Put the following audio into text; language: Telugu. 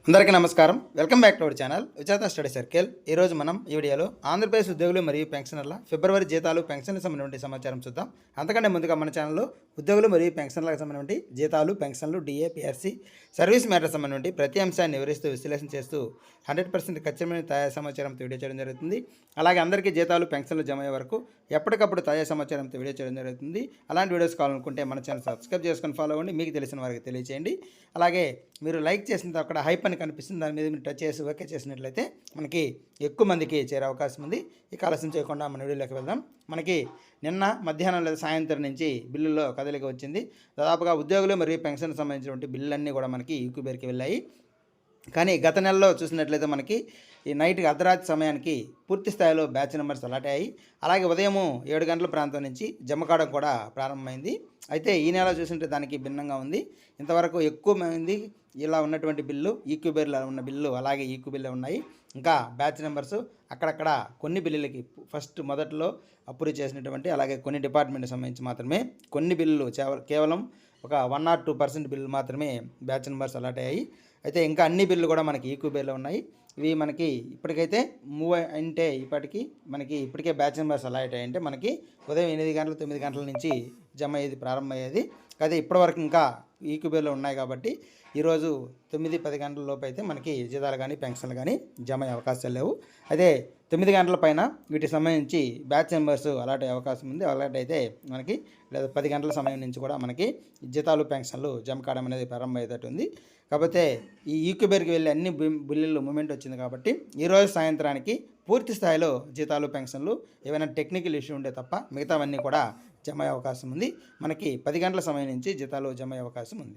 అందరికీ నమస్కారం. Welcome back to our channel విజేత స్టడీ సర్కిల్. ఈరోజు మనం ఈ వీడియోలో ఆంధ్రప్రదేశ్ ఉద్యోగులు మరియు పెన్షనర్ల ఫిబ్రవరి జీతాలు పెన్షన్లకు సంబంధించిన సమాచారం చూద్దాం. అంతకంటే ముందుగా మన ఛానల్లో ఉద్యోగులు మరియు పెన్షనర్లకు సంబంధించి జీతాలు, పెన్షన్లు, డిఏ, పిఆర్సీ, సర్వీస్ మ్యాటర్ సంబంధించి ప్రతి అంశాన్ని వివరిస్తూ విశ్లేషణ చేస్తూ 100% ఖచ్చితమైన తాజా సమాచారంతో వీడియో చేయడం జరుగుతుంది. అలాగే అందరికీ జీతాలు, పెన్షన్లు జమ అయ్యే వరకు ఎప్పటికప్పుడు తాజా సమాచారంతో వీడియో చేయడం జరుగుతుంది. అలాంటి వీడియోస్ కావాలనుకుంటే మన ఛానల్ సబ్స్క్రైబ్ చేసుకొని ఫాలో అవ్వండి. మీకు తెలిసిన వారికి తెలియచేయండి. అలాగే మీరు లైక్ చేసిన తర్వాత అక్కడ హైప్ అని కనిపిస్తుంది, దాని మీద మీరు టచ్ చేసి ఓకే చేసినట్లయితే మనకి ఎక్కువ మందికి చేరే అవకాశం ఉంది. ఇక ఆలస్యం చేయకుండా మన వీడియోలోకి వెళ్దాం. మనకి నిన్న మధ్యాహ్నం లేదా సాయంత్రం నుంచి బిల్లుల్లో కదలిక వచ్చింది. దాదాపుగా ఉద్యోగులు మరియు పెన్షన్ సంబంధించినటువంటి బిల్లులన్నీ కూడా మనకి యూక్యూబేర్కి వెళ్ళాయి. కానీ గత నెలలో చూసినట్లయితే మనకి ఈ నైట్కి అర్ధరాత్రి సమయానికి పూర్తి స్థాయిలో బ్యాచ్ నెంబర్స్ అలాట్ అయ్యాయి. అలాగే ఉదయం 7 గంటల ప్రాంతం నుంచి జమ కావడం కూడా ప్రారంభమైంది. అయితే ఈ నెల చూసింటే దానికి భిన్నంగా ఉంది. ఇంతవరకు ఎక్కువ మంది ఇలా ఉన్నటువంటి బిల్లు ఈక్యూబేర్లో ఉన్న బిల్లు అలాగే ఈక్యూబేర్లో ఉన్నాయి. ఇంకా బ్యాచ్ నెంబర్స్ అక్కడక్కడ కొన్ని బిల్లులకి మొదట్లో అప్రూవ్ చేసినటువంటి అలాగే కొన్ని డిపార్ట్మెంట్కి సంబంధించి మాత్రమే కొన్ని బిల్లులు కేవలం ఒక 1 or 2% బిల్లు మాత్రమే బ్యాచ్ నెంబర్స్ అలాట్ అయ్యాయి. అయితే ఇంకా అన్ని బిల్లు కూడా మనకి ఈక్యూబేర్లో ఉన్నాయి. ఇవి మనకి ఇప్పటికైతే మూవ్ అంటే ఇప్పటికే బ్యాచ్ నెంబర్స్ అలాట్ అయ్యాయంటే మనకి ఉదయం 8 గంటలు 9 గంటల నుంచి జమ అయ్యేది ప్రారంభమయ్యేది. అయితే ఇప్పటివరకు ఇంకా ఈక్యూబేర్లో ఉన్నాయి కాబట్టి ఈరోజు 9-10 గంటల లోపు అయితే మనకి జీతాలు కానీ పెన్షన్లు కానీ జమ అయ్యే అవకాశాలు లేవు. అదే 9 గంటల పైన వీటికి సంబంధించి బ్యాచ్ నెంబర్స్ అలాట్ అయ్యే అవకాశం ఉంది. అలాట్ అయితే మనకి లేదా 10 గంటల సమయం నుంచి కూడా మనకి జీతాలు పెన్షన్లు జమ కావడం అనేది ప్రారంభమయ్యేటట్టు ఉంది. కాకపోతే ఈ ఈక్యూబేర్కి వెళ్ళి అన్ని బిల్లులు మూమెంట్ వచ్చింది కాబట్టి ఈరోజు సాయంత్రానికి పూర్తి స్థాయిలో జీతాలు పెన్షన్లు ఏమైనా టెక్నికల్ ఇష్యూ ఉంటే తప్ప మిగతావన్నీ కూడా జమ అయ్యే అవకాశం ఉంది. మనకి 10 గంటల సమయం నుంచి జీతాలు జమ అయ్యే అవకాశం ఉంది.